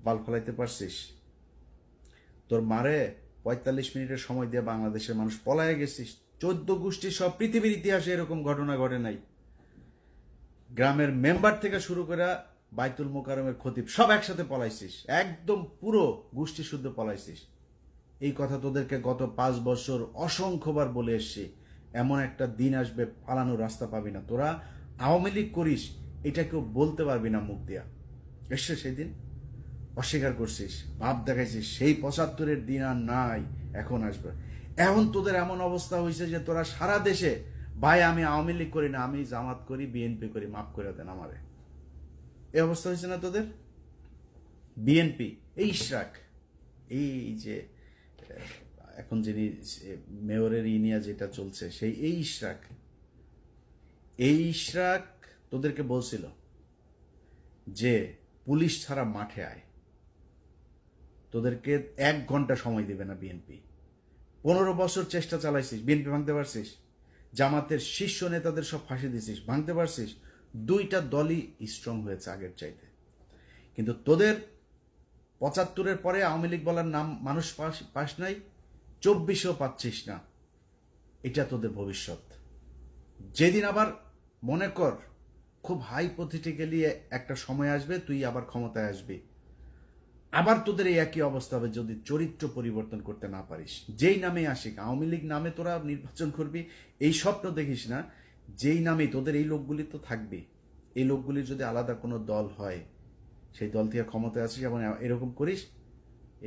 বাল ফলাইতে পারছিস? তোর মারে ৪৫ মিনিটের সময় দিয়ে বাংলাদেশের মানুষ পলায় গেছিস। ১৪ গোষ্ঠী সব পৃথিবীর ইতিহাসে এরকম ঘটনা ঘটে নাই। গ্রামের মেম্বার থেকে শুরু করে বাইতুল মোকাররমের খতিব সব একসাথে পলাইছিস, একদম পুরো গোষ্ঠী শুদ্ধ পলাইছিস। এই কথা তোদেরকে গত ৫ বছর অসংখ্যবার বলে এসছি। এমন একটা দিন আসবে পালানোর রাস্তা পাবি না। তোরা আওয়ামী লীগ করিস এটা কেউ বলতে পারবি না মুখ দিয়া। এসছে সেই দিন, অস্বীকার করছিস, ভাব দেখাইছিস, সেই ৭৫-এর দিন আর নাই, এখন আসবে। এখন তোদের এমন অবস্থা হয়েছে যে তোরা সারা দেশে, ভাই আমি আওয়ামী লীগ করি না, আমি জামাত করি, বিএনপি করি, মাফ করে দেন আমারে। এই অবস্থা হয়েছে না তোদের? বিএনপি, এই ইশরাক, এই যে এখন যিনি মেয়রের ইনিয়া যেটা চলছে, সেই এই ইশরাক তোদেরকে বলছিল যে পুলিশ ছাড়া মাঠে আয়। তোদেরকে ১ ঘন্টা সময় দেবে না বিএনপি। ১৫ বছর চেষ্টা চালাইছিস, বিএনপি ভাঙতে পারছিস? জামাতের শীর্ষ নেতাদের সব ফাঁসি দিছিস, ভাঙতে পারছিস? ২টা দলই স্ট্রং হয়েছে আগের চাইতে। কিন্তু তোদের ৭৫-এর পরে আওয়ামী লীগ বলার নাম মানুষ পাস নাই, ২৪-ও পাচ্ছিস না। এটা তোদের ভবিষ্যৎ। যেদিন আবার মনে কর খুব হাইপোথেটিক্যালি একটা সময় আসবে, তুই আবার ক্ষমতায় আসবি, আবার তোদের এই একই অবস্থা হবে যদি চরিত্র পরিবর্তন করতে না পারিস। যেই নামে আসিক, আওয়ামী লীগ নামে তোরা নির্বাচন করবি, এই স্বপ্ন দেখিস না। যেই নামে তোদের এই লোকগুলি তো থাকবে, এই লোকগুলির যদি আলাদা কোনো দল হয়, সেই দল থেকে ক্ষমতায় আসিস এবং এরকম করিস,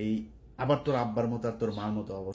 এই আবার তোর আব্বার মতো আর তোর মার মতো অবস্থা।